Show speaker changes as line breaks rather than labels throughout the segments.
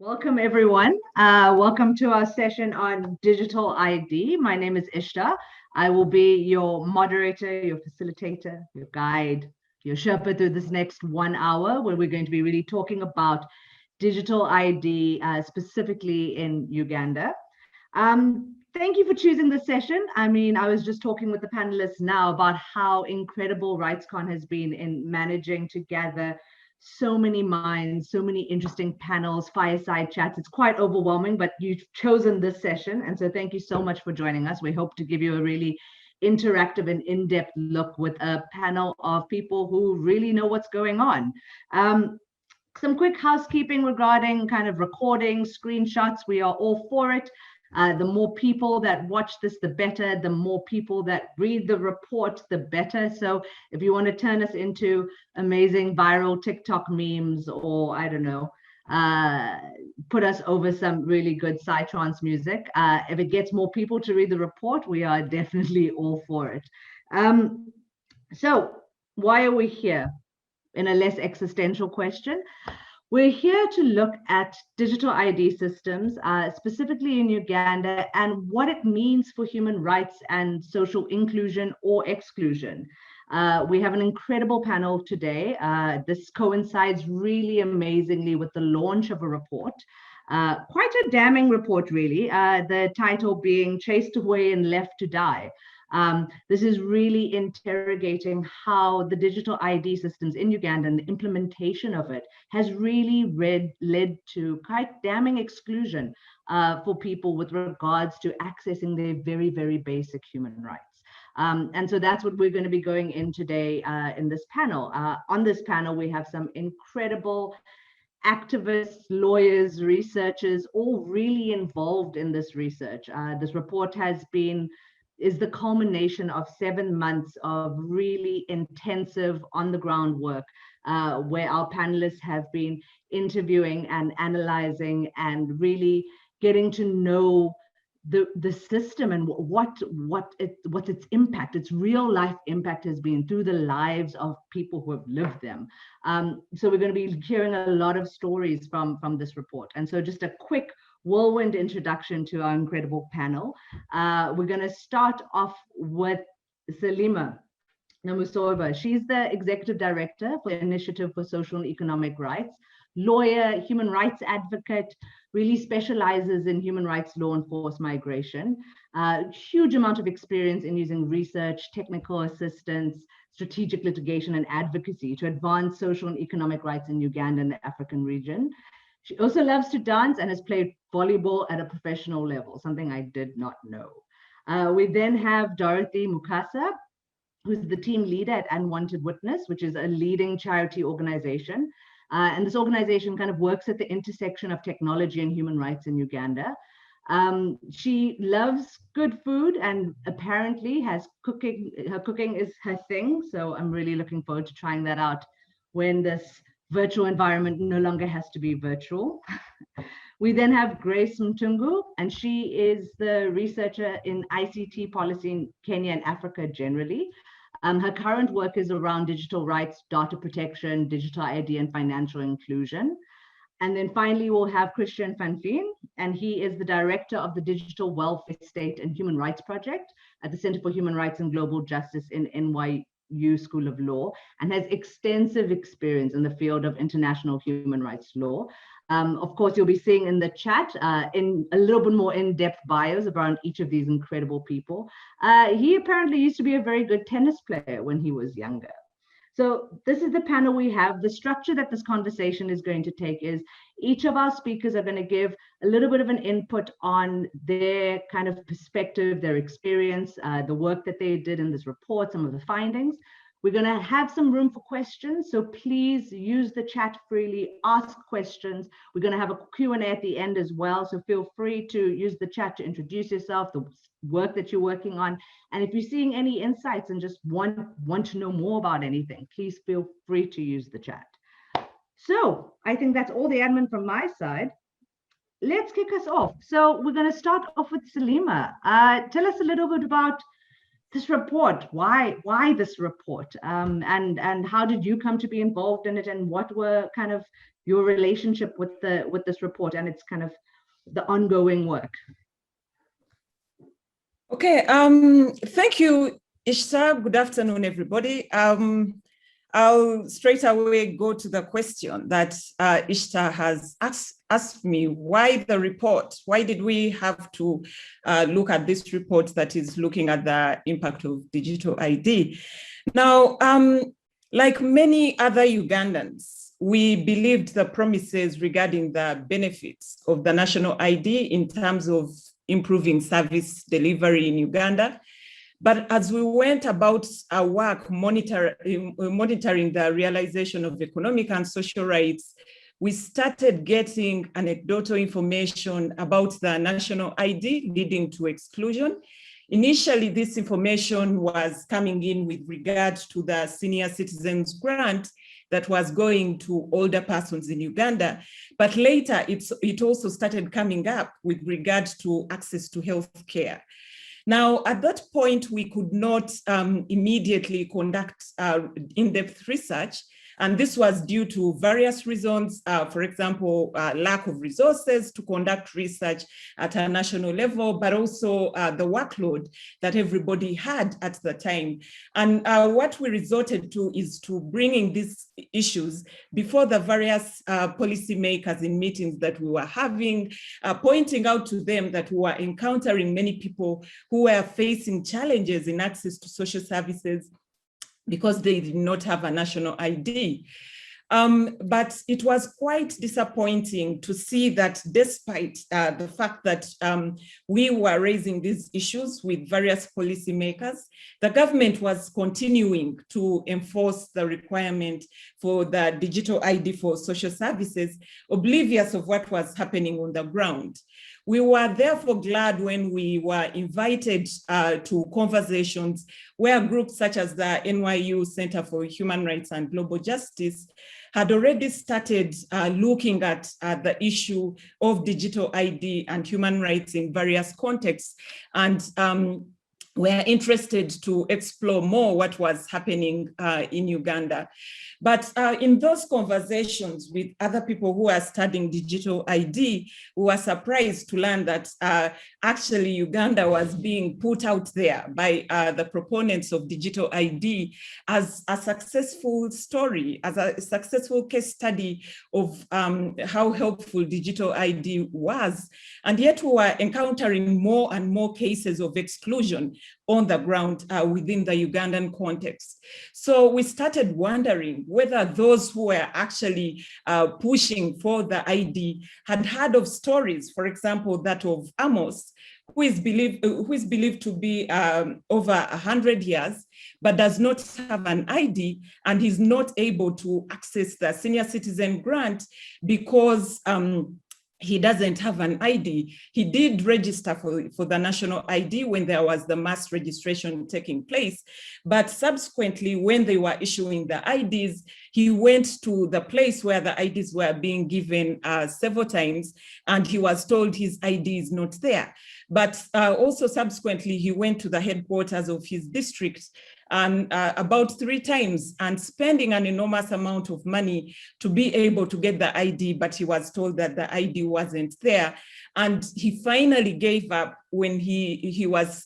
Welcome, everyone. Welcome to our session on digital ID. My name is Ishta. I will be your moderator, your facilitator, your guide, your Sherpa through this next 1 hour, where we're going to be really talking about digital ID, specifically in Uganda. Thank you for choosing this session. I mean, I was just talking with the panelists now about how incredible RightsCon has been in managing to gather so many minds, so many interesting panels, fireside chats. It's quite overwhelming, but you've chosen this session. And so thank you so much for joining us. We hope to give you a really interactive and in-depth look with a panel of people who really know what's going on. Some quick housekeeping regarding kind of recording, screenshots. We are all for it. The more people that watch this, the better. The more people that read the report, the better. So if you want to turn us into amazing viral TikTok memes, or I don't know, put us over some really good psytrance music. If it gets more people to read the report, we are definitely all for it. So why are we here? In a less existential question, we're here to look at digital ID systems, specifically in Uganda, and what it means for human rights and social inclusion or exclusion. We have an incredible panel today. This coincides really amazingly with the launch of a report, quite a damning report, really, the title being Chased Away and Left to Die. This is really interrogating how the digital ID systems in Uganda and the implementation of it has really led to quite damning exclusion for people with regards to accessing their very, very basic human rights. And so that's what we're going to be going in today in this panel. On this panel, we have some incredible activists, lawyers, researchers, all really involved in this research. This report is the culmination of 7 months of really intensive on-the-ground work, where our panelists have been interviewing and analyzing and really getting to know the system and what its impact, its real life impact has been through the lives of people who have lived them. So we're going to be hearing a lot of stories from this report. And so just a quick whirlwind introduction to our incredible panel. We're going to start off with Salima Namusobya. She's the executive director for the Initiative for Social and Economic Rights, lawyer, human rights advocate, really specializes in human rights law and forced migration. Huge amount of experience in using research, technical assistance, strategic litigation, and advocacy to advance social and economic rights in Uganda and the African region. She also loves to dance and has played volleyball at a professional level, something I did not know. We then have Dorothy Mukasa, who's the team leader at Unwanted, which is a leading charity organization. And this organization kind of works at the intersection of technology and human rights in Uganda. She loves good food and apparently has cooking. Her cooking is her thing. So I'm really looking forward to trying that out when this virtual environment no longer has to be virtual. We then have Grace Mtungu, and she is the researcher in ICT policy in Kenya and Africa generally. Her current work is around digital rights, data protection, digital ID, and financial inclusion. And then finally, we'll have Christiaan van Veen, and he is the director of the Digital Welfare, State and Human Rights Project at the Center for Human Rights and Global Justice in NYU School of Law, and has extensive experience in the field of international human rights law. Of course, you'll be seeing in the chat in a little bit more in-depth bios around each of these incredible people. He apparently used to be a very good tennis player when he was younger. So this is the panel we have. The structure that this conversation is going to take is each of our speakers are going to give a little bit of an input on their kind of perspective, their experience, the work that they did in this report, some of the findings. We're going to have some room for questions, so please use the chat freely, ask questions. We're going to have a Q&A at the end as well, so feel free to use the chat to introduce yourself, the work that you're working on. And if you're seeing any insights and just want to know more about anything, please feel free to use the chat. So I think that's all the admin from my side. Let's kick us off. So we're going to start off with Salima. Tell us a little bit about this report. Why this report? And how did you come to be involved in it? And what were kind of your relationship with this report and its kind of the ongoing work?
Okay, thank you, Ishta. Good afternoon, everybody. I'll straight away go to the question that Ishta has asked me. Why the report? Why did we have to look at this report that is looking at the impact of digital ID? Now, like many other Ugandans, we believed the promises regarding the benefits of the national ID in terms of improving service delivery in Uganda. But as we went about our work monitoring the realization of economic and social rights, we started getting anecdotal information about the national ID leading to exclusion. Initially, this information was coming in with regard to the senior citizens grant that was going to older persons in Uganda. But later, it also started coming up with regard to access to health care. Now, at that point, we could not immediately conduct in-depth research, and this was due to various reasons, for example, lack of resources to conduct research at a national level, but also the workload that everybody had at the time. And what we resorted to is to bringing these issues before the various policymakers in meetings that we were having, pointing out to them that we were encountering many people who were facing challenges in access to social services because they did not have a national ID. But it was quite disappointing to see that despite the fact that we were raising these issues with various policymakers, the government was continuing to enforce the requirement for the digital ID for social services, oblivious of what was happening on the ground. We were therefore glad when we were invited to conversations where groups such as the NYU Center for Human Rights and Global Justice had already started looking at the issue of digital ID and human rights in various contexts, and were interested to explore more what was happening in Uganda. But in those conversations with other people who are studying digital ID, we were surprised to learn that actually Uganda was being put out there by the proponents of digital ID as a successful story, as a successful case study of how helpful digital ID was. And yet we were encountering more and more cases of exclusion on the ground within the Ugandan context. So we started wondering whether those who were actually pushing for the ID had heard of stories, for example, that of Amos, who is believed to be over 100 years, but does not have an ID and is not able to access the senior citizen grant because he doesn't have an ID. He did register for the national ID when there was the mass registration taking place, but subsequently when they were issuing the IDs, he went to the place where the IDs were being given several times, and he was told his ID is not there. But also subsequently, he went to the headquarters of his district about 3 times and spending an enormous amount of money to be able to get the ID, but he was told that the ID wasn't there. And he finally gave up when he was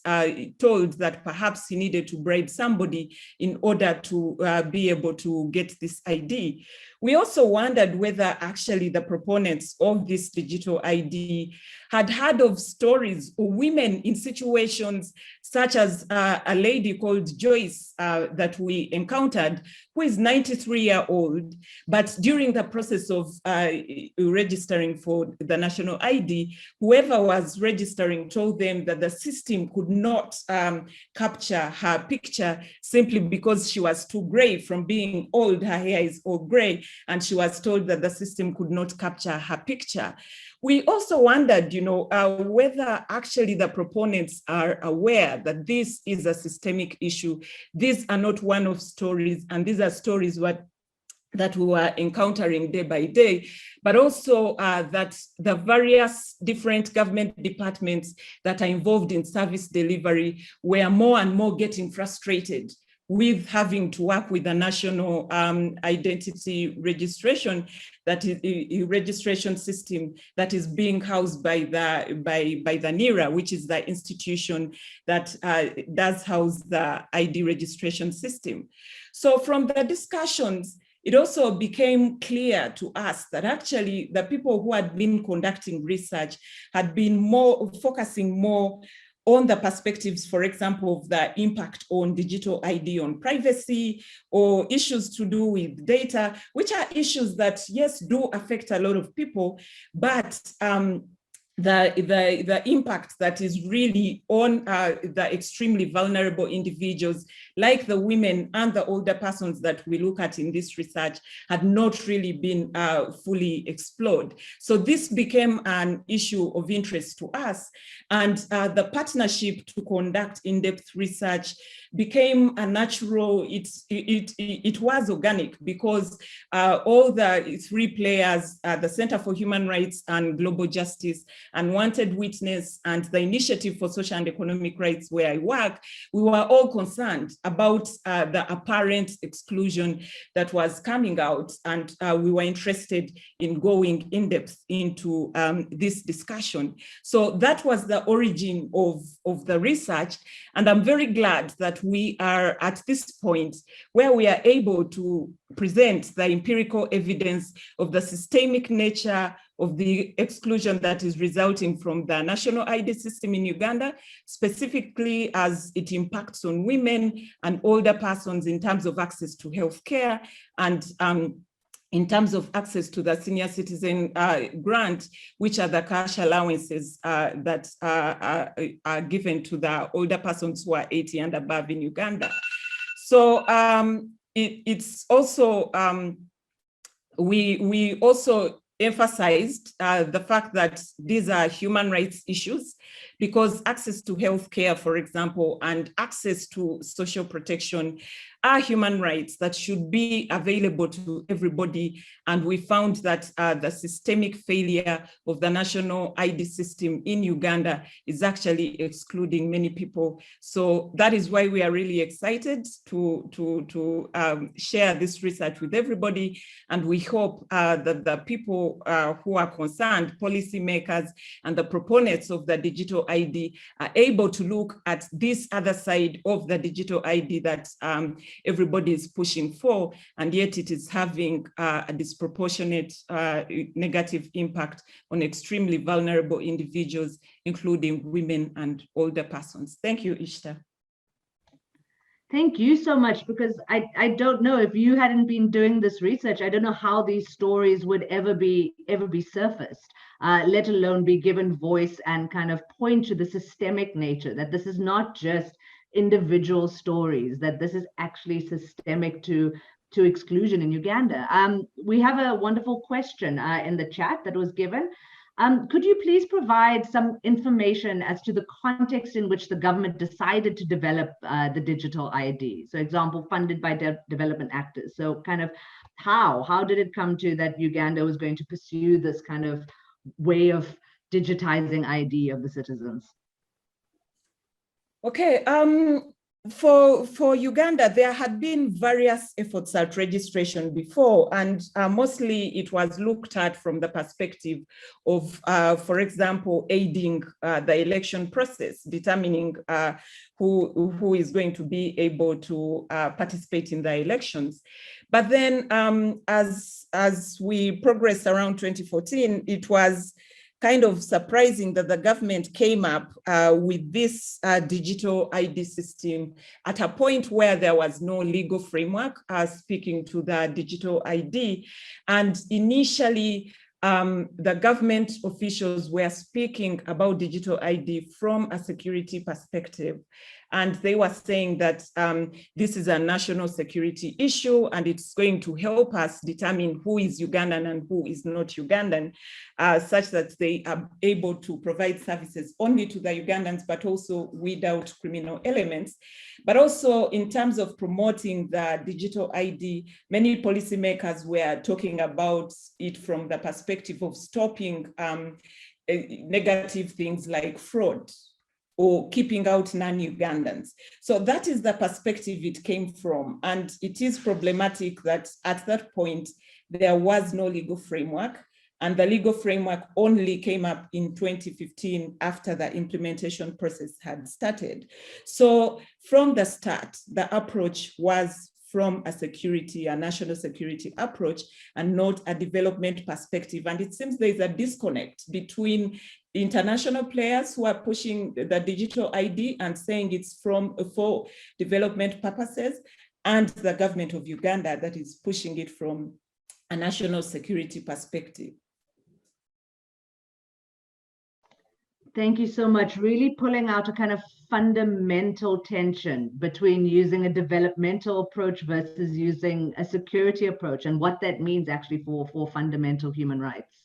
told that perhaps he needed to bribe somebody in order to be able to get this ID. We also wondered whether actually the proponents of this digital ID had heard of stories of women in situations such as a lady called Joyce that we encountered, who is 93-year-old, but during the process of registering for the national ID, whoever was registering told them that the system could not capture her picture simply because she was too gray from being old. Her hair is all gray, and she was told that the system could not capture her picture. We also wondered, whether actually the proponents are aware that this is a systemic issue. These are not one-off stories, and these are stories that we were encountering day by day, but also that the various different government departments that are involved in service delivery were more and more getting frustrated with having to work with a national identity registration, that is a registration system that is being housed by the NIRA, which is the institution that does house the ID registration system. So from the discussions, it also became clear to us that actually the people who had been conducting research had been focusing more on the perspectives, for example, of the impact on digital ID on privacy, or issues to do with data, which are issues that, yes, do affect a lot of people, but the impact that is really on the extremely vulnerable individuals, like the women and the older persons that we look at in this research, had not really been fully explored. So this became an issue of interest to us, and the partnership to conduct in-depth research became a natural, it was organic, because all the three players, the Center for Human Rights and Global Justice, Unwanted Witness, and the Initiative for Social and Economic Rights, where I work, we were all concerned about the apparent exclusion that was coming out, and we were interested in going in depth into this discussion. So that was the origin of the research, and I'm very glad that we are at this point where we are able to present the empirical evidence of the systemic nature of the exclusion that is resulting from the national ID system in Uganda, specifically as it impacts on women and older persons in terms of access to healthcare, and in terms of access to the senior citizen grant, which are the cash allowances that are given to the older persons who are 80 and above in Uganda. So it's also, we also emphasized the fact that these are human rights issues, because access to healthcare, for example, and access to social protection are human rights that should be available to everybody. And we found that the systemic failure of the national ID system in Uganda is actually excluding many people. So that is why we are really excited to share this research with everybody. And we hope that the people who are concerned, policymakers and the proponents of the digital ID, are able to look at this other side of the digital ID that everybody is pushing for, and yet it is having a disproportionate negative impact on extremely vulnerable individuals, including women and older persons. Thank you, Ishta.
Thank you so much, because I don't know, if you hadn't been doing this research, I don't know how these stories would ever be surfaced, let alone be given voice and kind of point to the systemic nature, that this is not just individual stories, that this is actually systemic to exclusion in Uganda. We have a wonderful question in the chat that was given. Could you please provide some information as to the context in which the government decided to develop the digital ID? So example, funded by development actors. So kind of how did it come to that Uganda was going to pursue this kind of way of digitizing ID of the citizens?
Okay, for Uganda, there had been various efforts at registration before, and mostly it was looked at from the perspective of, for example, aiding the election process, determining who is going to be able to participate in the elections. But then as we progressed around 2014, it was kind of surprising that the government came up with this digital ID system at a point where there was no legal framework speaking to the digital ID. And initially, the government officials were speaking about digital ID from a security perspective. And they were saying that this is a national security issue, and it's going to help us determine who is Ugandan and who is not Ugandan, such that they are able to provide services only to the Ugandans, but also without criminal elements. But also in terms of promoting the digital ID, many policymakers were talking about it from the perspective of stopping negative things like fraud or keeping out non-Ugandans. So that is the perspective it came from. And it is problematic that at that point, there was no legal framework. And the legal framework only came up in 2015 after the implementation process had started. So from the start, the approach was from a national security approach and not a development perspective. And it seems there's a disconnect between international players who are pushing the digital ID and saying it's for development purposes, and the government of Uganda that is pushing it from a national security perspective.
Thank you so much. Really pulling out a kind of fundamental tension between using a developmental approach versus using a security approach, and what that means actually for fundamental human rights.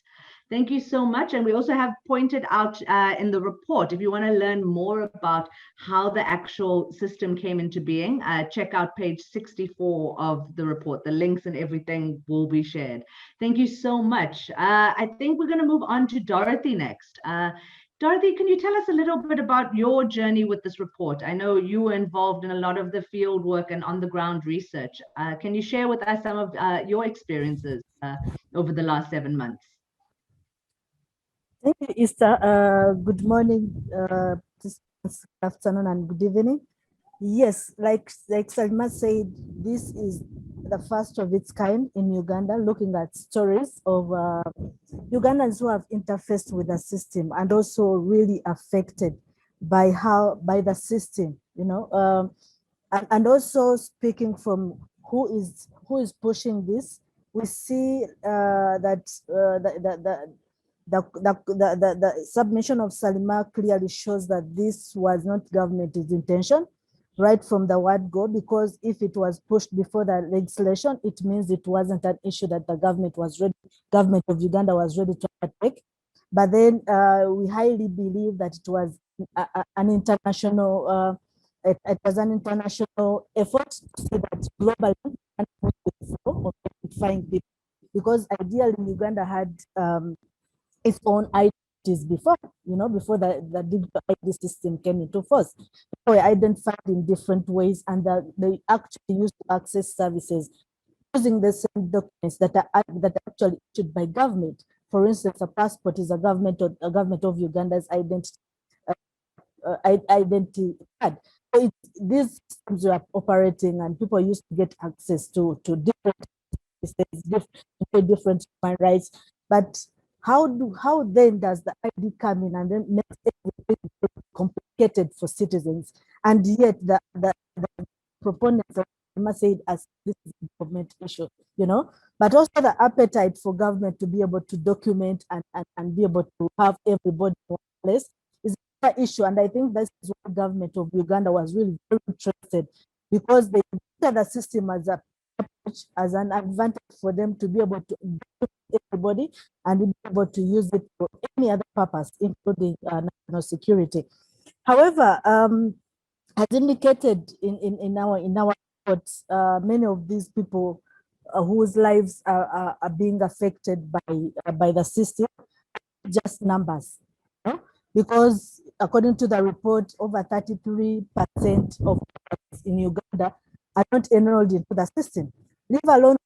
Thank you so much. And we also have pointed out in the report, if you want to learn more about how the actual system came into being, check out page 64 of the report. The links and everything will be shared. Thank you so much. I think we're going to move on to Dorothy next. Dorothy, can you tell us a little bit about your journey with this report? I know you were involved in a lot of the field work and on-the-ground research. Can you share with us some of your experiences over the last 7 months?
Thank you, Esther. Good morning, good afternoon, and good evening. Yes, like Salima said, this is the first of its kind in Uganda, looking at stories of Ugandans who have interfaced with the system and also really affected by the system, you know, and also speaking from who is pushing this. We see that the submission of Salima clearly shows that this was not government's intention right from the word go, because if it was pushed before the legislation, it means it wasn't an issue that the government of Uganda was ready to take. But then we highly believe that it was an international effort to see that globally and find people, because ideally Uganda had its own identities before, you know, before the digital ID system came into force. They were identified in different ways, and they actually used to access services using the same documents that are actually issued by government. For instance, a passport is a government of Uganda's identity card. So these systems were operating, and people used to get access to different human rights. But how then does the ID come in and then makes everything complicated for citizens? And yet the proponents of say as this is a government issue, you know, but also the appetite for government to be able to document and be able to have everybody in one place is an issue. And I think that's what the government of Uganda was really very interested, because they looked at the system as an advantage for them to be able to document everybody and be able to use it for any other purpose, including national security. However, as indicated in our reports, many of these people whose lives are being affected by the system, just numbers, you know? Because according to the report, over 33% of in Uganda are not enrolled into the system. Leave alone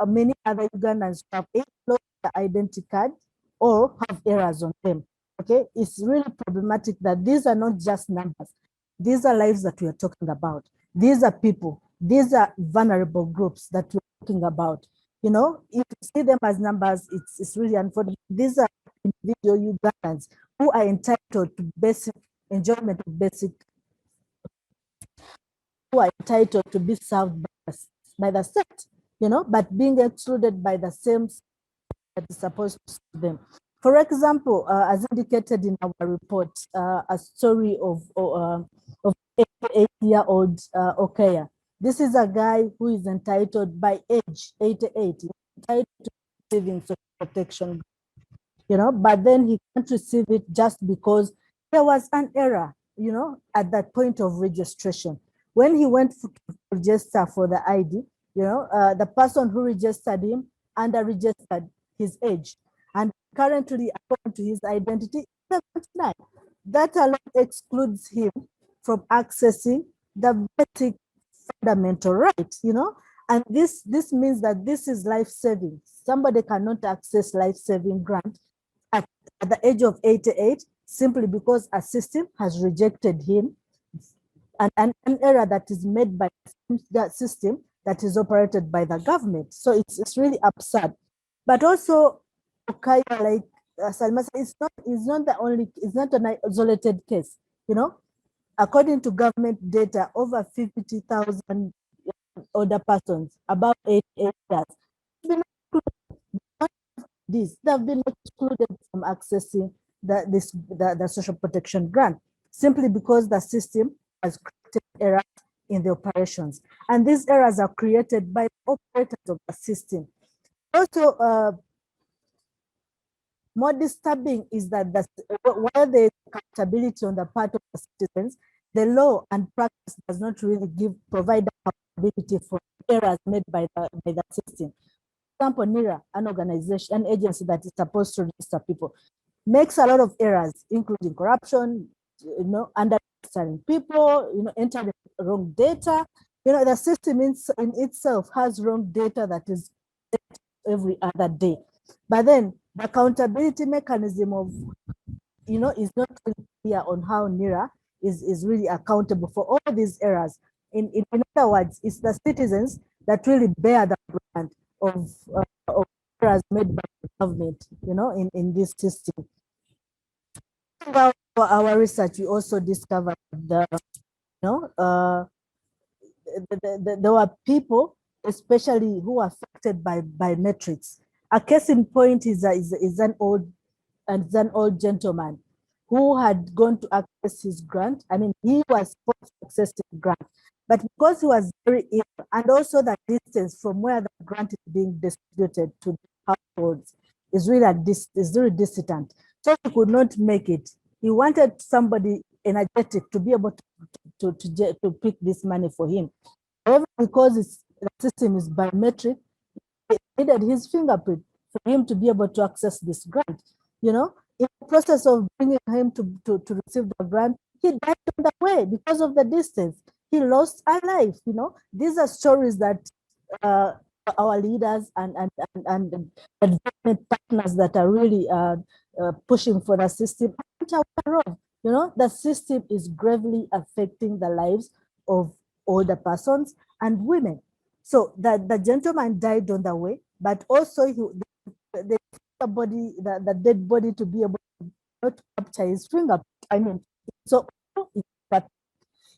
many other Ugandans who have lost the identity card or have errors on them. Okay, it's really problematic that these are not just numbers. These are lives that we are talking about. These are people. These are vulnerable groups that we're talking about. You know, if you see them as numbers, it's really unfortunate. These are individual Ugandans who are entitled to basic enjoyment of basic, who are entitled to be served by the state, you know, but being excluded by the same that is supposed to serve them. For example, as indicated in our report, a story of 88-year-old Okaya. This is a guy who is entitled by age 88, entitled to receiving social protection, but then he can't receive it just because there was an error, at that point of registration. When he went to register for the ID, the person who registered him under-registered his age. And currently, according to his identity, he's 79. That alone excludes him from accessing the basic fundamental right, and this means that this is life-saving. Somebody cannot access life-saving grant at the age of 88 simply because a system has rejected him, and an error that is made by that system that is operated by the government. So it's really absurd. But also, okay, like Salima said, it's not an isolated case, According to government data, over 50,000 older persons above 88 years they've been excluded from accessing the social protection grant simply because the system has created errors in the operations. And these errors are created by the operators of the system. Also, more disturbing is that while there is accountability on the part of the citizens, the law and practice does not really provide accountability for errors made by the system. For example, NIRA, an organization, an agency that is supposed to register people, makes a lot of errors, including corruption, under-registering people, entering wrong data. The system in itself has wrong data that is every other day. But then the accountability mechanism of, is not really clear on how NIRA is really accountable for all these errors. In other words, it's the citizens that really bear the brunt of errors made by the government, in this system. For our research, we also discovered there were people, especially who are affected by metrics. A case in point is an old gentleman who had gone to access his grant. I mean, he was supposed to access his grant, but because he was very ill, and also the distance from where the grant is being distributed to the households is really distant, so he could not make it. He wanted somebody energetic to be able to pick this money for him. However, because the system is biometric, he needed his fingerprint for him to be able to access this grant. In the process of bringing him to receive the grant, he died on the way because of the distance. He lost a life. These are stories that our leaders and development partners that are really pushing for the system are aware of. The system is gravely affecting the lives of older persons and women. So the gentleman died on the way, but also the dead body to be able to not capture his fingerprint. I mean, so but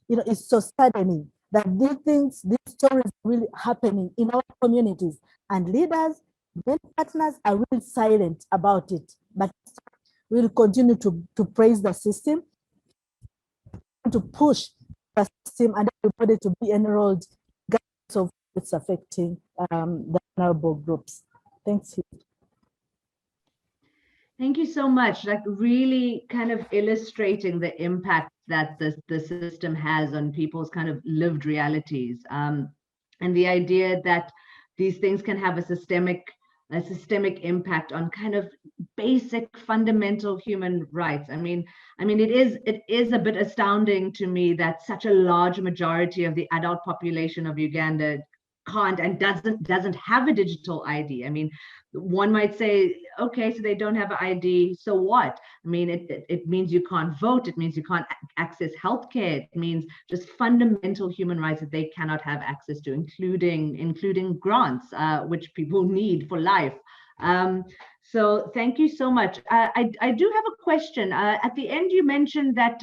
it's so saddening that these stories are really happening in our communities, and leaders, then partners are really silent about it. But we'll continue to praise the system, to push the system and everybody to be enrolled, regardless of it's affecting the vulnerable groups. Thanks.
Thank you so much. Like really kind of illustrating the impact that the system has on people's kind of lived realities. And the idea that these things can have a systemic impact on kind of basic fundamental human rights. I mean, it is a bit astounding to me that such a large majority of the adult population of Uganda can't and doesn't have a digital ID. I mean, one might say, okay, so they don't have an ID, so what? I mean, it means you can't vote, it means you can't access healthcare, it means just fundamental human rights that they cannot have access to, including grants, which people need for life. So thank you so much. I do have a question. At the end, you mentioned that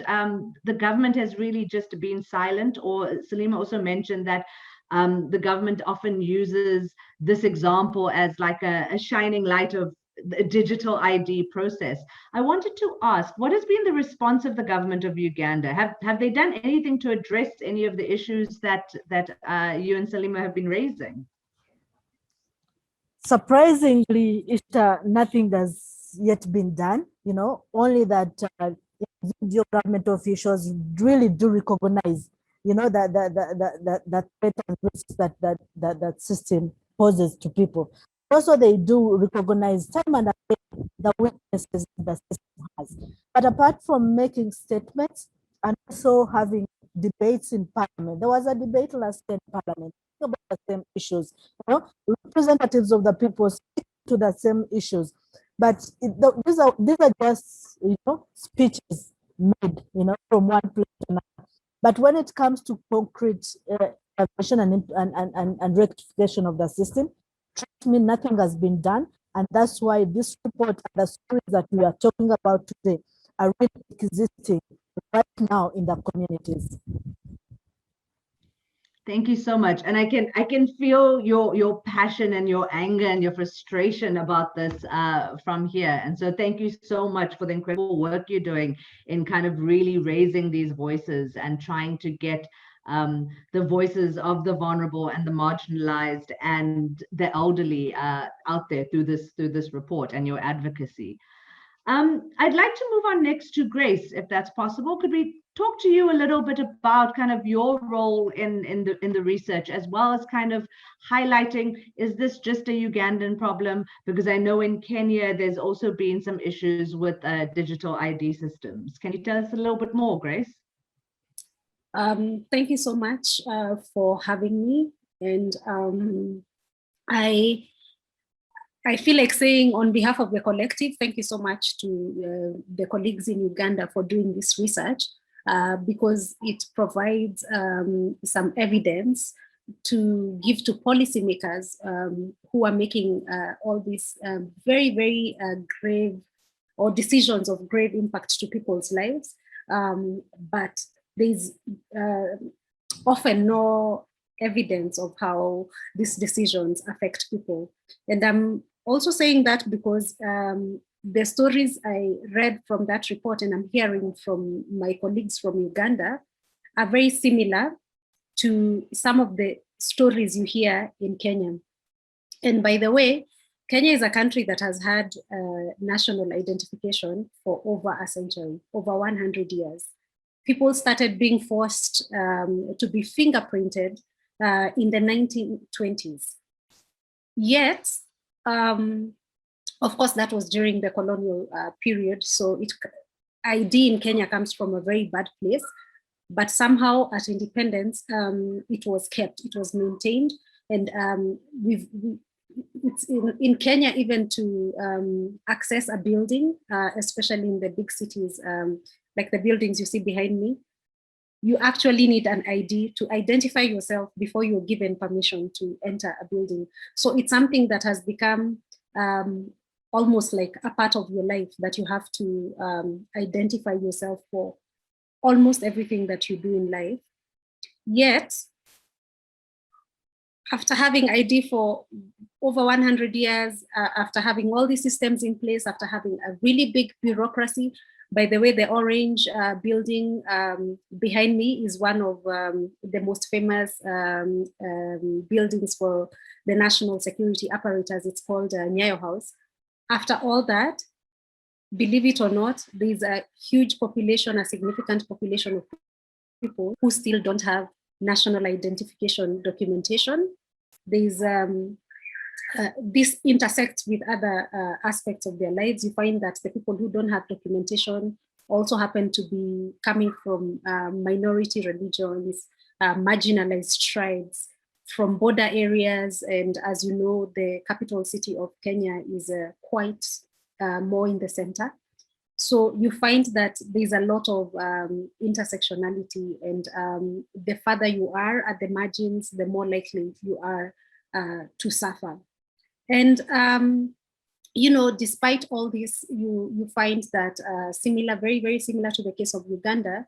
the government has really just been silent, or Salima also mentioned that the government often uses this example as like a shining light of the digital ID process. I wanted to ask, what has been the response of the government of Uganda? Have they done anything to address any of the issues that you and Salima have been raising?
Surprisingly, nothing has yet been done. Only that your government officials really do recognize, that threat and risks that system poses to people. Also, they do recognize time and again the weaknesses the system has. But apart from making statements and also having debates in Parliament, there was a debate last year in Parliament about the same issues. Representatives of the people speak to the same issues, but these are just speeches made from one place to another. But when it comes to concrete evaluation and rectification of the system, trust me, nothing has been done, and that's why this report and the stories that we are talking about today are really existing right now in the communities.
Thank you so much. And I can feel your passion and your anger and your frustration about this from here. And so thank you so much for the incredible work you're doing in kind of really raising these voices and trying to get the voices of the vulnerable and the marginalized and the elderly out there through this report and your advocacy. I'd like to move on next to Grace, if that's possible. Could we talk to you a little bit about kind of your role in the research, as well as kind of highlighting, is this just a Ugandan problem? Because I know in Kenya, there's also been some issues with digital ID systems. Can you tell us a little bit more, Grace?
Thank you so much for having me. And I feel like saying on behalf of the collective, thank you so much to the colleagues in Uganda for doing this research, because it provides some evidence to give to policymakers who are making all these very, very grave or decisions of grave impact to people's lives. But there's often no evidence of how these decisions affect people. And I'm also saying that because the stories I read from that report and I'm hearing from my colleagues from Uganda are very similar to some of the stories you hear in Kenya. And by the way, Kenya is a country that has had national identification for over a century, over 100 years. People started being forced to be fingerprinted in the 1920s. Yet, of course, that was during the colonial period. So ID in Kenya comes from a very bad place, but somehow at independence, it was kept, it was maintained. And it's in Kenya, even to access a building, especially in the big cities, like the buildings you see behind me, you actually need an ID to identify yourself before you're given permission to enter a building. So it's something that has become almost like a part of your life, that you have to identify yourself for almost everything that you do in life. Yet, after having ID for over 100 years, after having all these systems in place, after having a really big bureaucracy, by the way, the orange building behind me is one of the most famous buildings for the national security apparatus. It's called Nyayo House. After all that, believe it or not, there's a huge population, a significant population of people who still don't have national identification documentation. There's this intersects with other aspects of their lives. You find that the people who don't have documentation also happen to be coming from minority religions, marginalized tribes, from border areas. And as you know, the capital city of Kenya is quite more in the center. So you find that there's a lot of intersectionality, and the further you are at the margins, the more likely you are to suffer. And, you know, despite all this, you find that similar, very, very similar to the case of Uganda,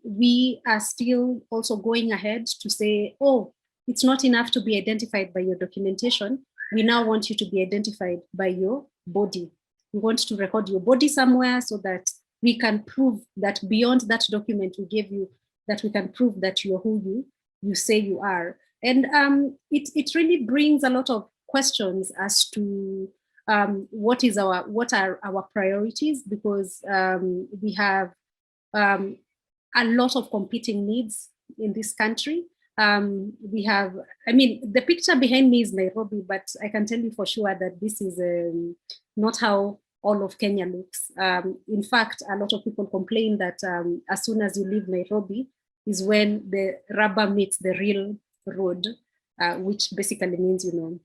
we are still also going ahead to say, oh, it's not enough to be identified by your documentation. We now want you to be identified by your body. We want to record your body somewhere so that we can prove that beyond that document we gave you, that we can prove that you're who you say you are. And it really brings a lot of questions as to what are our priorities, because we have a lot of competing needs in this country. We have, I mean, the picture behind me is Nairobi, but I can tell you for sure that this is not how all of Kenya looks. In fact, a lot of people complain that as soon as you leave Nairobi is when the rubber meets the real road, which basically means, you know,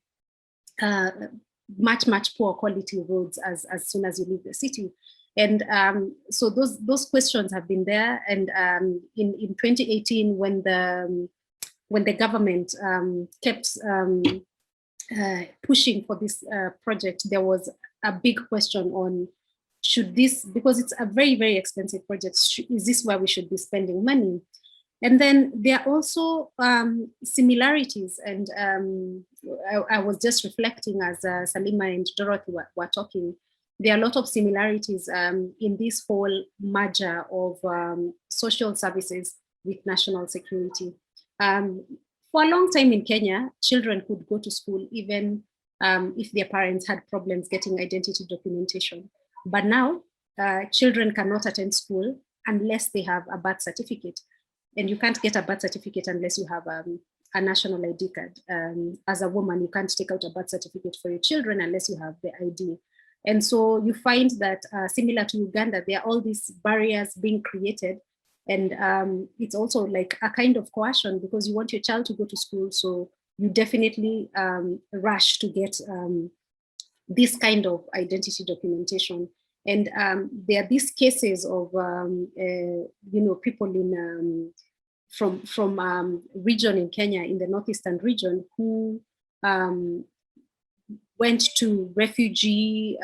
much poor quality roads as soon as you leave the city. And so those questions have been there. And in 2018, when the government kept pushing for this project, there was a big question on, should this, because it's a very, very expensive project, is this where we should be spending money? And then there are also similarities. And I was just reflecting as Salima and Dorothy were talking, there are a lot of similarities in this whole merger of social services with national security. For a long time in Kenya, children could go to school even if their parents had problems getting identity documentation. But now, children cannot attend school unless they have a birth certificate. And you can't get a birth certificate unless you have a national ID card. As a woman, you can't take out a birth certificate for your children unless you have the ID. And so you find that similar to Uganda, there are all these barriers being created. And it's also like a kind of coercion, because you want your child to go to school. So you definitely rush to get this kind of identity documentation. And there are these cases of, you know, people in from region in Kenya, in the northeastern region, who went to refugee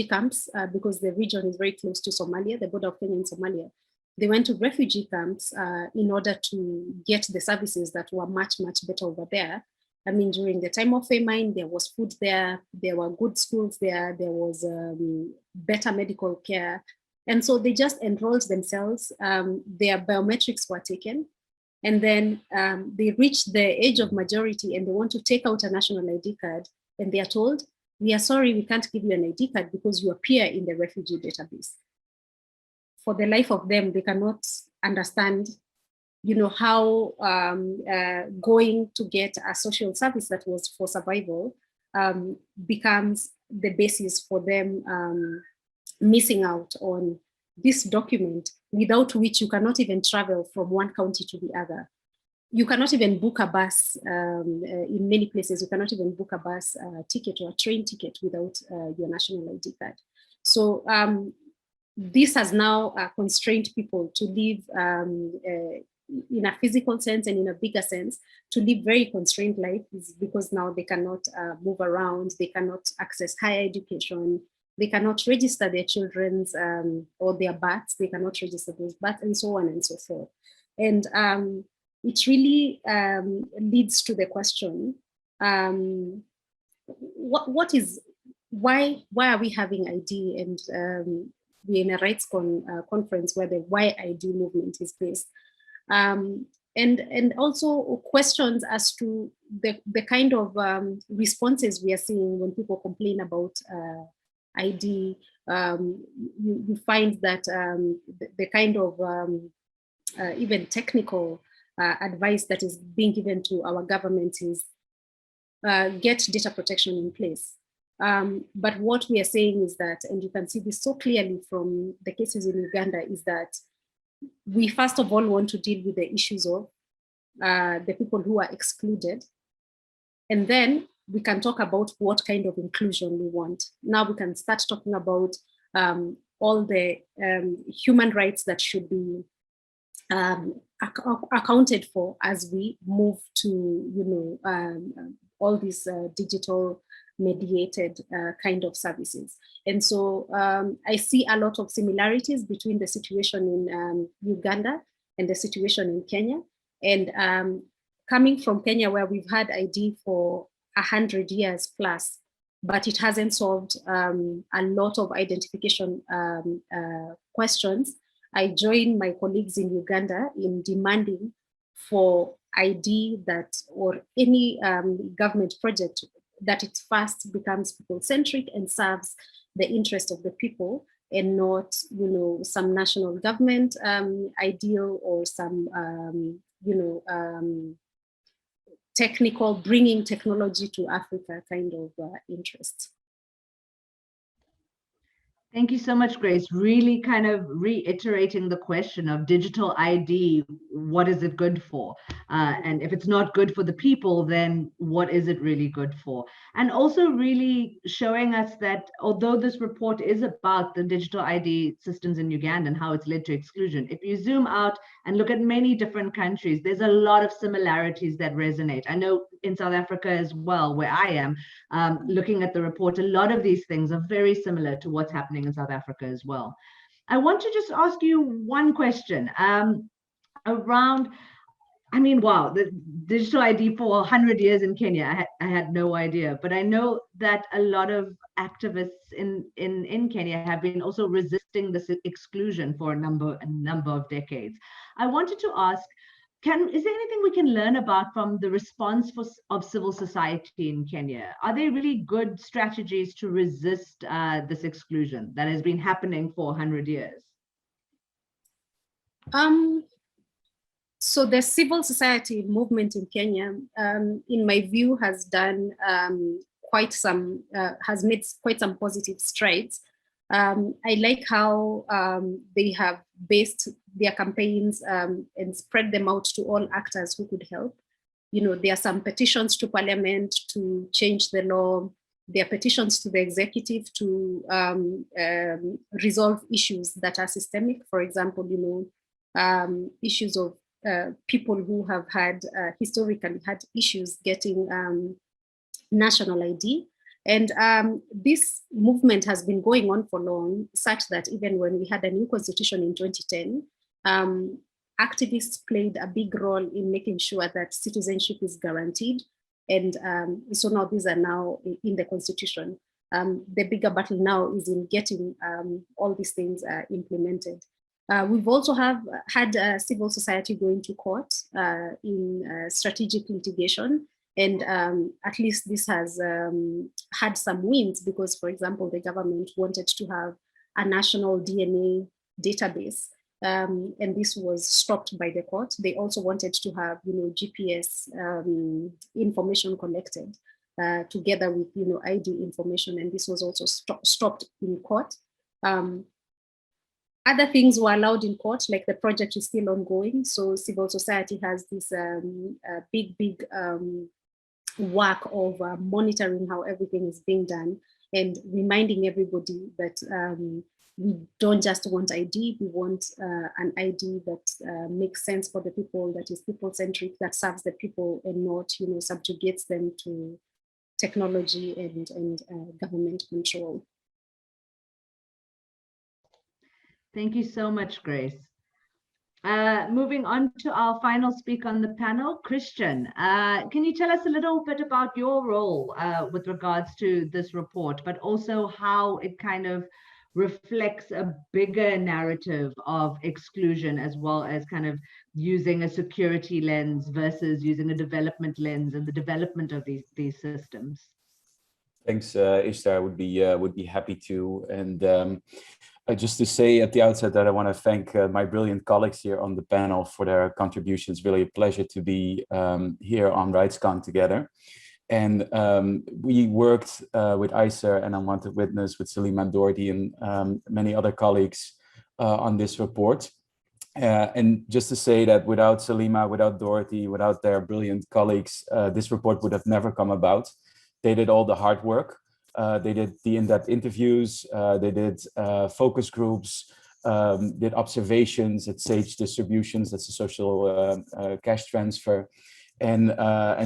camps because the region is very close to Somalia, the border of Kenya and Somalia. They went to refugee camps in order to get the services that were much better over there. I mean, during the time of famine, there was food there, there were good schools there, there was better medical care. And so they just enrolled themselves, their biometrics were taken, and then they reached the age of majority and they want to take out a national ID card, and they are told, we are sorry, we can't give you an ID card because you appear in the refugee database. For the life of them, they cannot understand, you know, how going to get a social service that was for survival becomes the basis for them missing out on this document, without which you cannot even travel from one county to the other. You cannot even book a bus in many places. You cannot even book a bus ticket or a train ticket without your national ID card. So this has now constrained people to live in a physical sense and in a bigger sense, to live very constrained lives, because now they cannot move around, they cannot access higher education, they cannot register their children's or their births, they cannot register those births, and so on and so forth. And it really leads to the question, why are we having ID? And we're in a RightsCon conference where the Why ID movement is based. And also questions as to the kind of responses we are seeing when people complain about ID. You find that the kind of even technical advice that is being given to our government is get data protection in place. But what we are saying is that, and you can see this so clearly from the cases in Uganda, is that we first of all want to deal with the issues of the people who are excluded. And then we can talk about what kind of inclusion we want. Now we can start talking about all the human rights that should be accounted for as we move to, you know, all these digital mediated kind of services. And so I see a lot of similarities between the situation in Uganda and the situation in Kenya. And coming from Kenya, where we've had ID for 100 years plus, but it hasn't solved a lot of identification questions. I join my colleagues in Uganda in demanding for ID that, or any government project, that it first becomes people-centric and serves the interest of the people, and not, you know, some national government ideal or some, you know, technical, bringing technology to Africa kind of interest.
Thank you so much, Grace. Really kind of reiterating the question of digital ID, what is it good for? And if it's not good for the people, then what is it really good for? And also really showing us that although this report is about the digital ID systems in Uganda and how it's led to exclusion, if you zoom out and look at many different countries, there's a lot of similarities that resonate. I know in South Africa as well, where I am, looking at the report, a lot of these things are very similar to what's happening in South Africa as well. I want to just ask you one question around, I mean, wow, the digital ID for 100 years in Kenya, I had no idea, but I know that a lot of activists in Kenya have been also resisting this exclusion for a number of decades. I wanted to ask, is there anything we can learn about from the response of civil society in Kenya? Are there really good strategies to resist this exclusion that has been happening for 100 years?
So the civil society movement in Kenya, in my view, has done has made quite some positive strides. I like how they have based their campaigns and spread them out to all actors who could help. You know, there are some petitions to parliament to change the law. There are petitions to the executive to resolve issues that are systemic. For example, you know, issues of people who have had historically had issues getting national ID. And this movement has been going on for long, such that even when we had a new constitution in 2010, activists played a big role in making sure that citizenship is guaranteed. And so now these are now in the constitution. The bigger battle now is in getting all these things implemented. We've also had civil society going to court in strategic litigation. And at least this has had some wins because, for example, the government wanted to have a national DNA database, and this was stopped by the court. They also wanted to have, you know, GPS information collected together with, you know, ID information, and this was also stopped in court. Other things were allowed in court, like the project is still ongoing. So civil society has this big work of monitoring how everything is being done and reminding everybody that we don't just want ID, we want an ID that makes sense for the people, that is people-centric, that serves the people and not, you know, subjugates them to technology and government control.
Thank you so much, Grace. Moving on to our final speaker on the panel, Christiaan. Can you tell us a little bit about your role with regards to this report, but also how it kind of reflects a bigger narrative of exclusion, as well as kind of using a security lens versus using a development lens and the development of these systems?
Thanks, Ishtar. I would be happy to. And just to say at the outset that I want to thank my brilliant colleagues here on the panel for their contributions. Really a pleasure to be here on RightsCon together. And we worked with ISER and Unwanted Witness, with Salima and Dorothy and many other colleagues on this report. And just to say that without Salima, without Dorothy, without their brilliant colleagues, this report would have never come about. They did all the hard work. They did the in-depth interviews, they did focus groups, did observations at SAGE distributions, that's a social cash transfer. And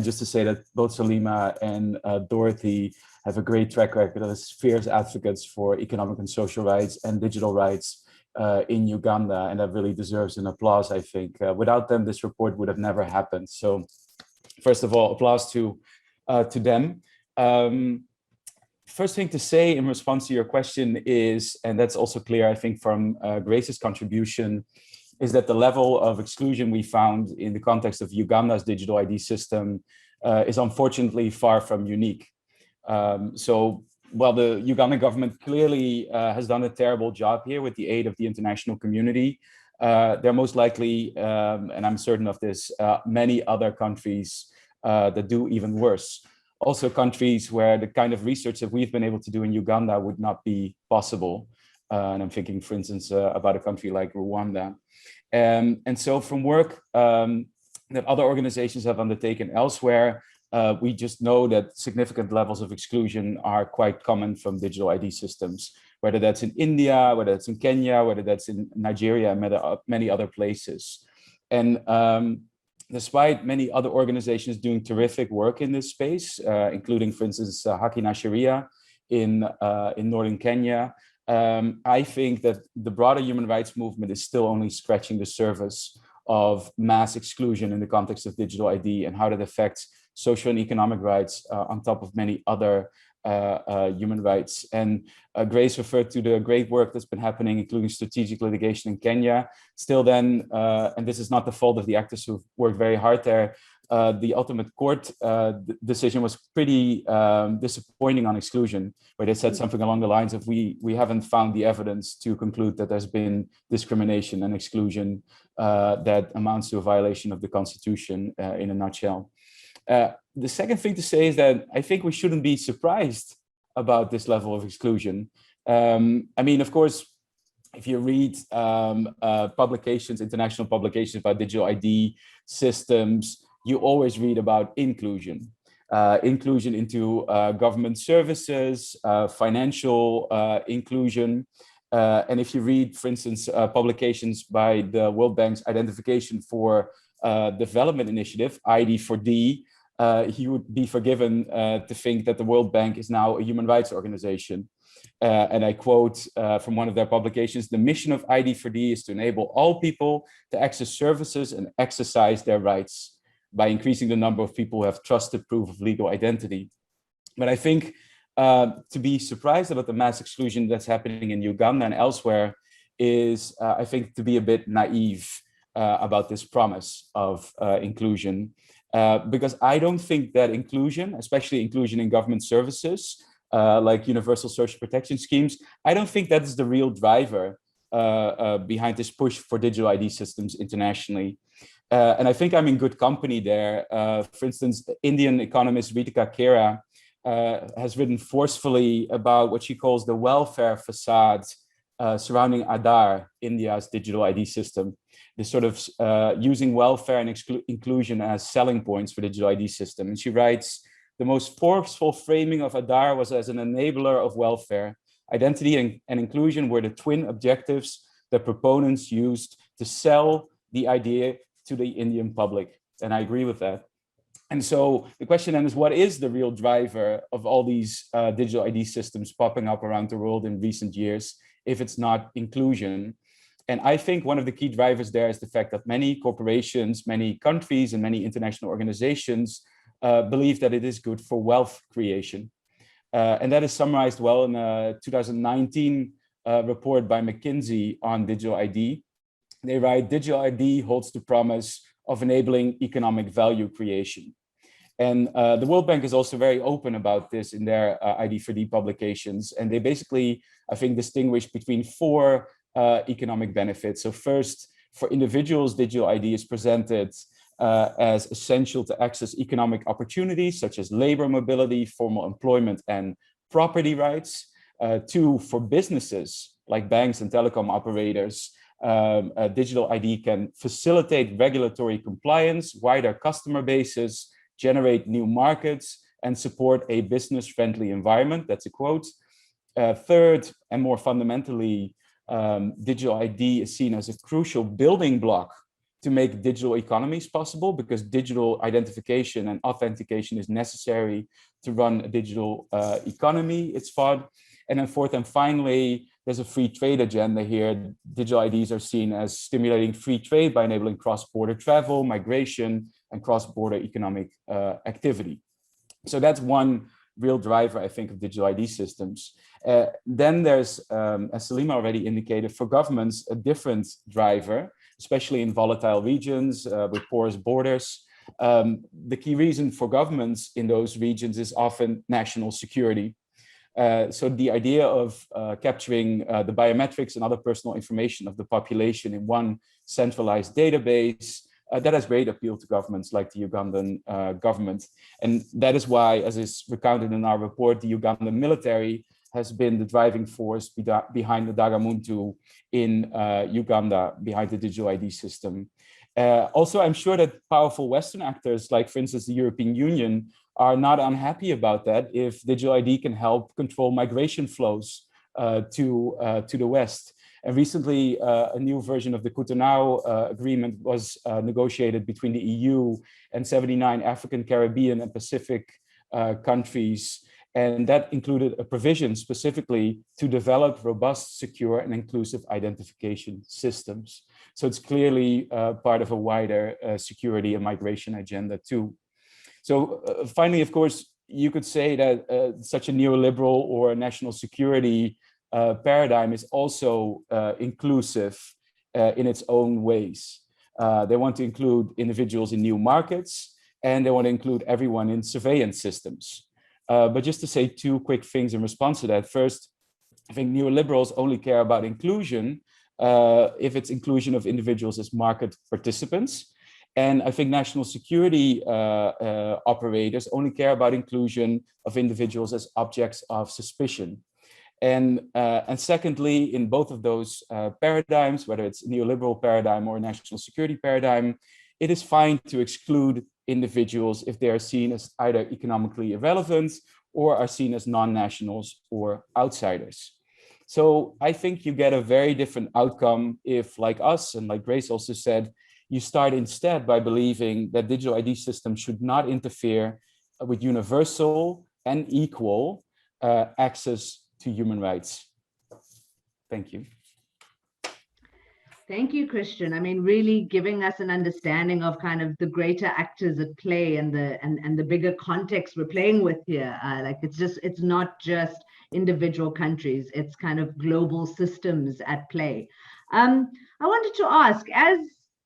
just to say that both Salima and Dorothy have a great track record as fierce advocates for economic and social rights and digital rights in Uganda, and that really deserves an applause, I think. Without them, this report would have never happened. So first of all, applause to them. first thing to say in response to your question is, and that's also clear, I think, from Grace's contribution, is that the level of exclusion we found in the context of Uganda's digital ID system is unfortunately far from unique. So while the Ugandan government clearly has done a terrible job here with the aid of the international community, there are most likely, and I'm certain of this, many other countries that do even worse. Also countries where the kind of research that we've been able to do in Uganda would not be possible. And I'm thinking, for instance, about a country like Rwanda. And so from work that other organizations have undertaken elsewhere, we just know that significant levels of exclusion are quite common from digital ID systems, whether that's in India, whether that's in Kenya, whether that's in Nigeria, and many other places. And despite many other organizations doing terrific work in this space, including, for instance, Haki na Sharia in northern Kenya, I think that the broader human rights movement is still only scratching the surface of mass exclusion in the context of digital ID and how that affects social and economic rights on top of many other human rights. And Grace referred to the great work that's been happening, including strategic litigation in Kenya. Still then, and this is not the fault of the actors who've worked very hard there, the ultimate court decision was pretty disappointing on exclusion, where they said something along the lines of, we haven't found the evidence to conclude that there's been discrimination and exclusion that amounts to a violation of the Constitution in a nutshell. The second thing to say is that I think we shouldn't be surprised about this level of exclusion. I mean, of course, if you read publications, international publications about digital ID systems, you always read about inclusion. Inclusion into government services, financial inclusion. And if you read, for instance, publications by the World Bank's Identification for Development Initiative, ID4D, he would be forgiven to think that the World Bank is now a human rights organization. And I quote from one of their publications, "The mission of ID4D is to enable all people to access services and exercise their rights by increasing the number of people who have trusted proof of legal identity." But I think to be surprised about the mass exclusion that's happening in Uganda and elsewhere is, I think, to be a bit naive about this promise of inclusion. Because I don't think that inclusion, especially inclusion in government services, like universal social protection schemes, I don't think that is the real driver behind this push for digital ID systems internationally. And I think I'm in good company there. For instance, Indian economist Ritika Kera has written forcefully about what she calls the welfare facade surrounding Aadhaar, India's digital ID system. This sort of using welfare and inclusion as selling points for the digital ID system. And she writes, "The most forceful framing of Aadhaar was as an enabler of welfare. Identity and inclusion were the twin objectives that proponents used to sell the idea to the Indian public." And I agree with that. And so the question then is, what is the real driver of all these digital ID systems popping up around the world in recent years, if it's not inclusion? And I think one of the key drivers there is the fact that many corporations, many countries, and many international organizations believe that it is good for wealth creation. And that is summarized well in a 2019 report by McKinsey on digital ID. They write, "Digital ID holds the promise of enabling economic value creation." And the World Bank is also very open about this in their ID4D publications. And they basically, I think, distinguish between four economic benefits. So first, for individuals, digital ID is presented as essential to access economic opportunities, such as labor mobility, formal employment, and property rights. Two, for businesses, like banks and telecom operators, digital ID can facilitate regulatory compliance, wider customer bases, generate new markets, and support a business-friendly environment. That's a quote. Third, and more fundamentally, digital ID is seen as a crucial building block to make digital economies possible, because digital identification and authentication is necessary to run a digital economy, it's thought. And then fourth and finally, there's a free trade agenda here. Digital IDs are seen as stimulating free trade by enabling cross-border travel, migration, and cross-border economic activity. So that's one real driver, I think, of digital ID systems. Then there's, as Salima already indicated, for governments, a different driver, especially in volatile regions with porous borders. The key reason for governments in those regions is often national security. So the idea of capturing the biometrics and other personal information of the population in one centralized database, that has great appeal to governments like the Ugandan government. And that is why, as is recounted in our report, the Ugandan military has been the driving force behind the Dagamuntu in Uganda, behind the digital ID system. Also, I'm sure that powerful Western actors, like for instance, the European Union, are not unhappy about that if digital ID can help control migration flows to the West. And recently, a new version of the Cotonou agreement was negotiated between the EU and 79 African, Caribbean, and Pacific countries. And that included a provision specifically to develop robust, secure, and inclusive identification systems. So it's clearly part of a wider security and migration agenda too. So finally, of course, you could say that such a neoliberal or national security paradigm is also inclusive in its own ways. They want to include individuals in new markets, and they want to include everyone in surveillance systems. But just to say two quick things in response to that. First, I think neoliberals only care about inclusion if it's inclusion of individuals as market participants. And I think national security operators only care about inclusion of individuals as objects of suspicion. And secondly, in both of those paradigms, whether it's a neoliberal paradigm or a national security paradigm, it is fine to exclude individuals if they are seen as either economically irrelevant or are seen as non-nationals or outsiders. So I think you get a very different outcome if, like us and like Grace also said, you start instead by believing that digital ID systems should not interfere with universal and equal access to human rights. Thank you.
Thank you, Christiaan. I mean, really giving us an understanding of kind of the greater actors at play and the bigger context we're playing with here. Like it's not just individual countries, it's kind of global systems at play. I wanted to ask,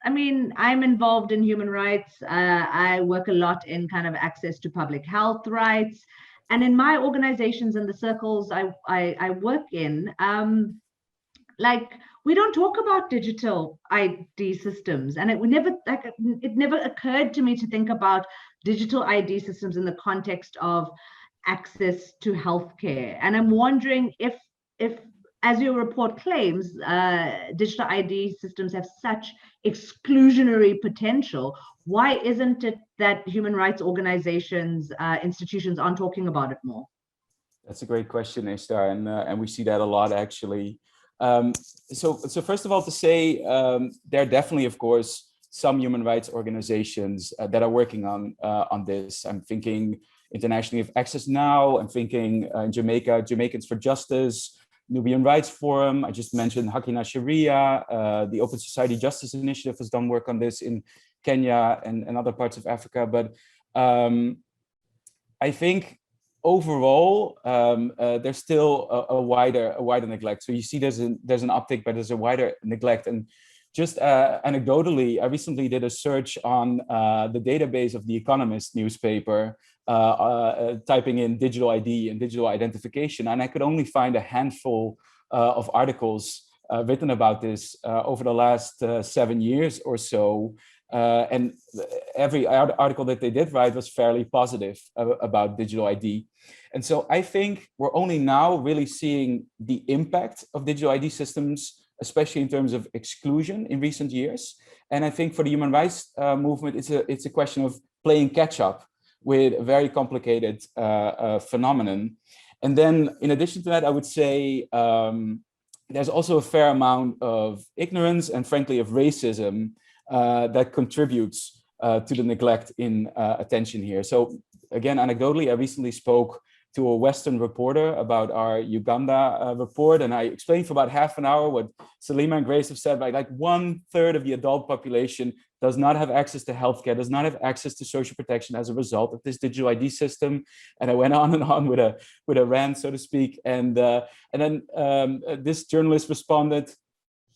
I'm involved in human rights. I work a lot in kind of access to public health rights. And in my organizations and the circles I work in, we don't talk about digital ID systems, and it never occurred to me to think about digital ID systems in the context of access to healthcare. And I'm wondering if as your report claims, digital ID systems have such exclusionary potential, why isn't it that human rights organizations, institutions aren't talking about it more?
That's a great question, Ishtar, and we see that a lot actually. So first of all, to say there are definitely, of course, some human rights organizations that are working on this. I'm thinking internationally of Access Now. I'm thinking in Jamaica, Jamaicans for Justice, Nubian Rights Forum. I just mentioned Hakina Sharia. The Open Society Justice Initiative has done work on this in Kenya and other parts of Africa. But I think overall, there's still a wider neglect. So you see there's an uptick, but there's a wider neglect. And just anecdotally, I recently did a search on the database of The Economist newspaper, typing in digital ID and digital identification, and I could only find a handful of articles written about this over the last 7 years or so. And every article that they did write was fairly positive about digital ID. And so I think we're only now really seeing the impact of digital ID systems, especially in terms of exclusion in recent years. And I think for the human rights movement, it's a question of playing catch up with a very complicated phenomenon. And then in addition to that, I would say there's also a fair amount of ignorance and frankly of racism that contributes to the neglect in attention here. So again, anecdotally, I recently spoke to a Western reporter about our Uganda report, and I explained for about half an hour what Salima and Grace have said. Like 1/3 of the adult population does not have access to healthcare, does not have access to social protection as a result of this digital ID system. And I went on and on with a rant, so to speak. And then this journalist responded,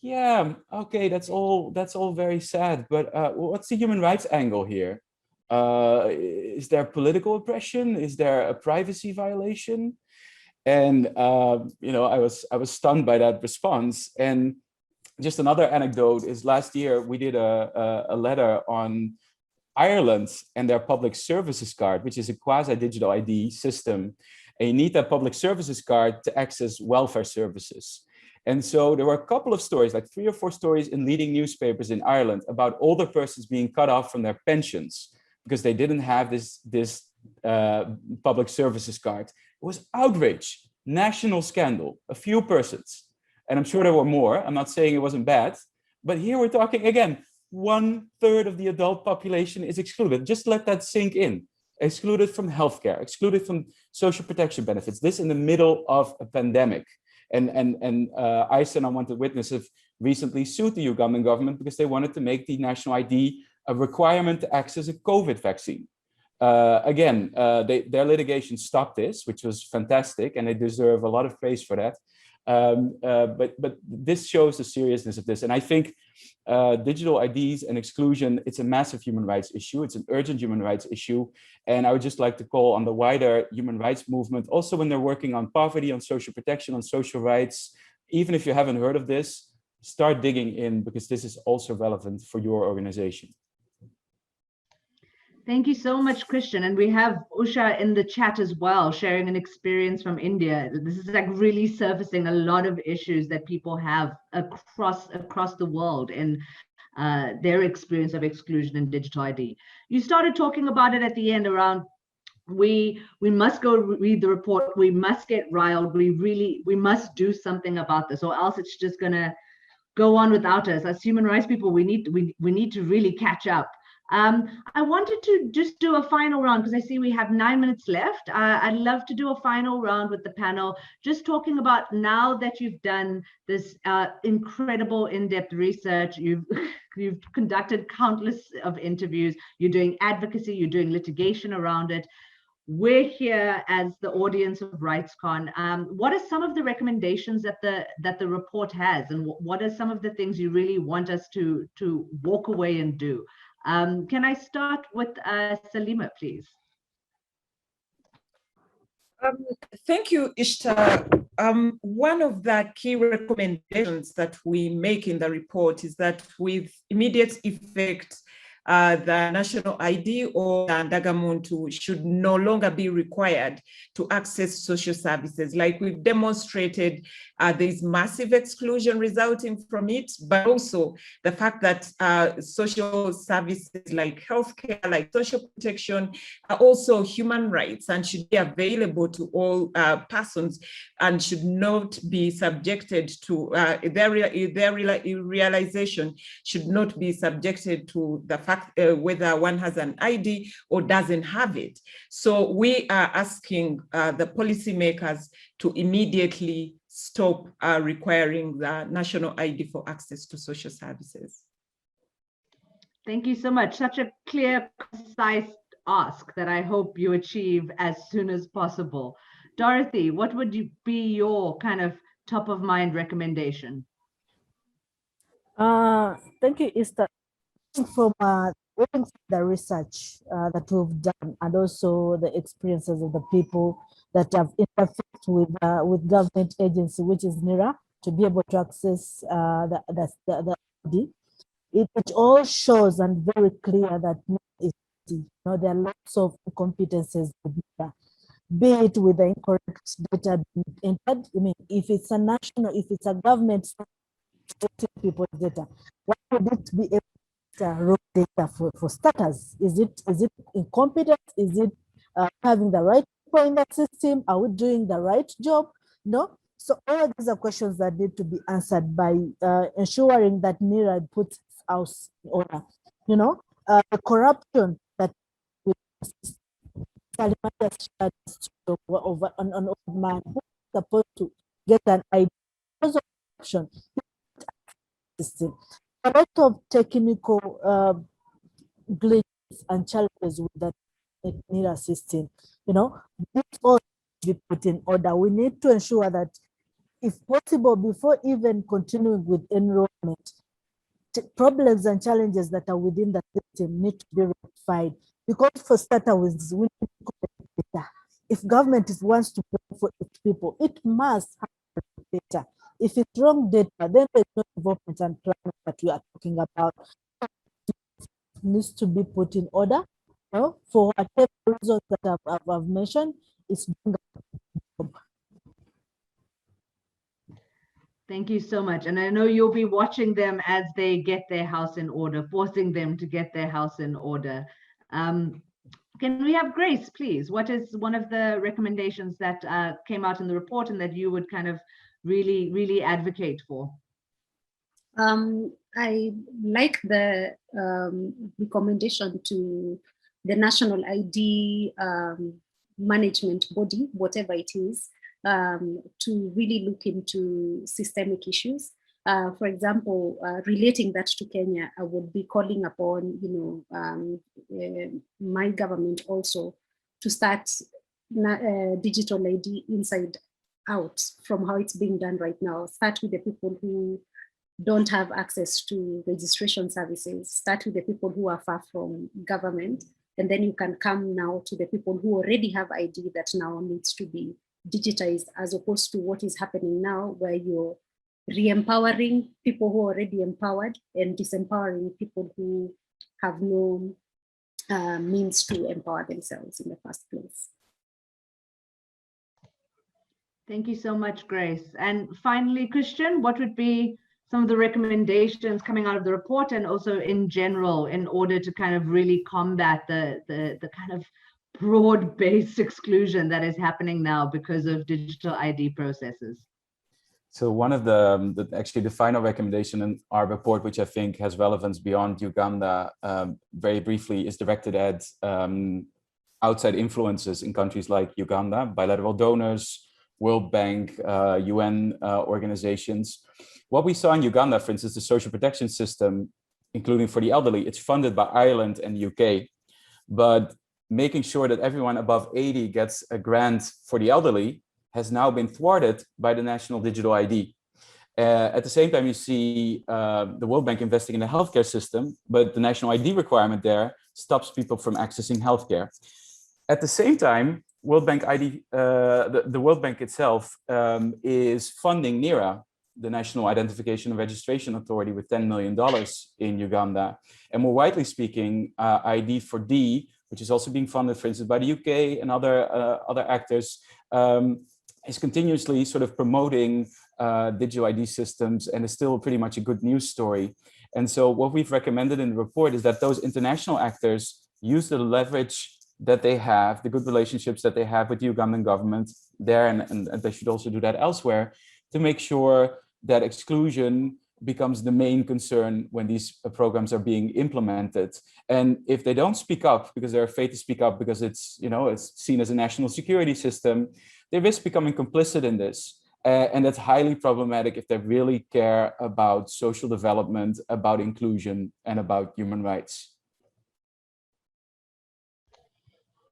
"Yeah, okay, that's all very sad, but what's the human rights angle here? Is there political oppression? Is there a privacy violation?" And I was stunned by that response. And just another anecdote is last year we did a letter on Ireland and their public services card, which is a quasi-digital ID system. And you need that public services card to access welfare services. And so there were a couple of stories, like 3 or 4 stories in leading newspapers in Ireland about older persons being cut off from their pensions because they didn't have this public services card. It was outrage, national scandal, a few persons. And I'm sure there were more. I'm not saying it wasn't bad, but here we're talking again, 1/3 of the adult population is excluded. Just let that sink in. Excluded from healthcare, excluded from social protection benefits. This in the middle of a pandemic. And ISER and Unwanted Witness have recently sued the Ugandan government because they wanted to make the national ID a requirement to access a COVID vaccine. Their litigation stopped this, which was fantastic, and they deserve a lot of praise for that. But this shows the seriousness of this. And I think digital IDs and exclusion, it's a massive human rights issue. It's an urgent human rights issue. And I would just like to call on the wider human rights movement, also when they're working on poverty, on social protection, on social rights, even if you haven't heard of this, start digging in, because this is also relevant for your organization.
Thank you so much, Christiaan. And we have Usha in the chat as well, sharing an experience from India. This is like really surfacing a lot of issues that people have across the world in their experience of exclusion and digital ID. You started talking about it at the end around we must go read the report. We must get riled. We must do something about this, or else it's just gonna go on without us. As human rights people, we need to really catch up. I wanted to just do a final round because I see we have 9 minutes left. I'd love to do a final round with the panel, just talking about now that you've done this incredible in-depth research, you've conducted countless of interviews, you're doing advocacy, you're doing litigation around it. We're here as the audience of RightsCon. What are some of the recommendations that the report has, and what are some of the things you really want us to walk away and do? Can I start with Salima, please?
Thank you, Ishtar. One of the key recommendations that we make in the report is that with immediate effect, the national ID or Ndagamuntu should no longer be required to access social services. Like we've demonstrated, there's massive exclusion resulting from it, but also the fact that social services like healthcare, like social protection, are also human rights and should be available to all persons and should not be subjected to, their realization should not be subjected to the fact whether one has an ID or doesn't have it. So we are asking the policymakers to immediately stop requiring the national ID for access to social services.
Thank you so much. Such a clear, concise ask that I hope you achieve as soon as possible. Dorothy, what would be your kind of top of mind recommendation?
Thank you, Esther. From the research that we've done and also the experiences of the people that have interfaced with government agency, which is NIRA, to be able to access the ID, it all shows and very clear that there are lots of incompetencies with NIRA, be it with the incorrect data being entered. I mean, if it's a government people's data, why would it be able raw data for starters? Is it incompetent? Is it having the right people in that system? Are we doing the right job? No. So all of these are questions that need to be answered by ensuring that NIRA puts house in order. The corruption that Salima just shared a story of an old man who was supposed to get an ID because of corruption system. A lot of technical glitches and challenges with that NIRA system. You know, this all be put in order. We need to ensure that, if possible, before even continuing with enrollment, problems and challenges that are within the system need to be rectified. Because for starters, we need to collect data. If government wants to pay for its people, it must have data. If it's wrong data, then there's no development and planning that we are talking about. It needs to be put in order. You know, for whatever reasons that I've mentioned, it's doing a job.
Thank you so much. And I know you'll be watching them as they get their house in order, forcing them to get their house in order. Can we have Grace, please? What is one of the recommendations that came out in the report and that you would kind of really advocate for?
I like the recommendation to the national ID management body, whatever it is, to really look into systemic issues. For example, relating that to Kenya, I would be calling upon, my government also to start digital ID inside out from how it's being done right now. Start with the people who don't have access to registration services, start with the people who are far from government, and then you can come now to the people who already have ID that now needs to be digitized, as opposed to what is happening now, where you're re-empowering people who are already empowered and disempowering people who have no means to empower themselves in the first place.
Thank you so much, Grace. And finally, Christiaan, what would be some of the recommendations coming out of the report and also in general in order to kind of really combat the kind of broad-based exclusion that is happening now because of digital ID processes?
So one of the final recommendation in our report, which I think has relevance beyond Uganda, very briefly, is directed at outside influences in countries like Uganda, bilateral donors, World Bank, UN organizations. What we saw in Uganda, for instance, the social protection system, including for the elderly, it's funded by Ireland and the UK, but making sure that everyone above 80 gets a grant for the elderly has now been thwarted by the national digital ID. At the same time, you see the World Bank investing in the healthcare system, but the national ID requirement there stops people from accessing healthcare. At the same time, World Bank ID, the World Bank itself is funding NIRA, the National Identification and Registration Authority, with $10 million in Uganda. And more widely speaking, ID4D, which is also being funded, for instance, by the UK and other actors, is continuously sort of promoting digital ID systems, and is still pretty much a good news story. And so what we've recommended in the report is that those international actors use the leverage that they have, the good relationships that they have with the Ugandan government there, and they should also do that elsewhere, to make sure that exclusion becomes the main concern when these programs are being implemented. And if they don't speak up because they're afraid to speak up because it's, it's seen as a national security system, they risk becoming complicit in this. And that's highly problematic if they really care about social development, about inclusion, and about human rights.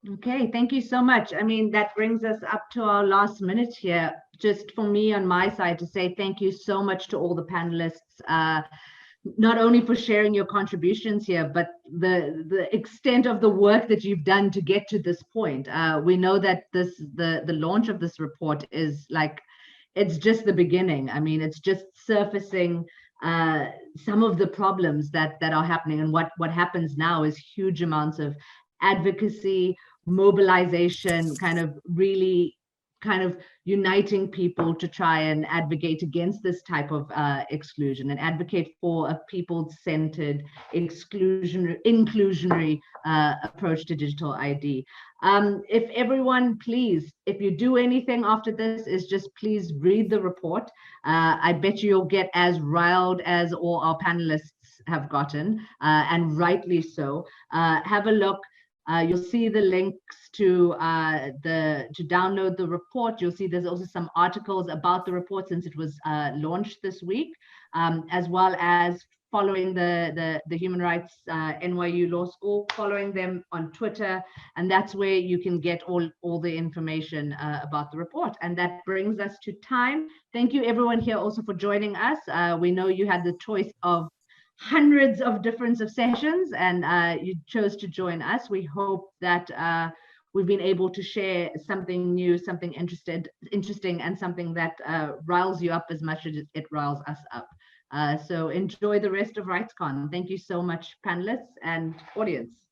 Okay, thank you so much. I mean, that brings us up to our last minute here. Just for me on my side to say thank you so much to all the panelists, not only for sharing your contributions here, but the extent of the work that you've done to get to this point. We know that the launch of this report is like, it's just the beginning. I mean, it's just surfacing some of the problems that are happening, and what happens now is huge amounts of advocacy, mobilization, kind of really uniting people to try and advocate against this type of exclusion and advocate for a people-centered, inclusionary approach to digital ID. If everyone, please, if you do anything after this, is just please read the report. I bet you'll get as riled as all our panelists have gotten, and rightly so. Have a look. You'll see the links to download the report. You'll see there's also some articles about the report since it was launched this week, as well as following the Human Rights NYU Law School, following them on Twitter, and that's where you can get all the information about the report. And that brings us to time. Thank you everyone here also for joining us. We know you had the choice of hundreds of different sessions, and you chose to join us. We hope that we've been able to share something new, something interesting, and something that riles you up as much as it riles us up. So enjoy the rest of RightsCon. Thank you so much, panelists and audience.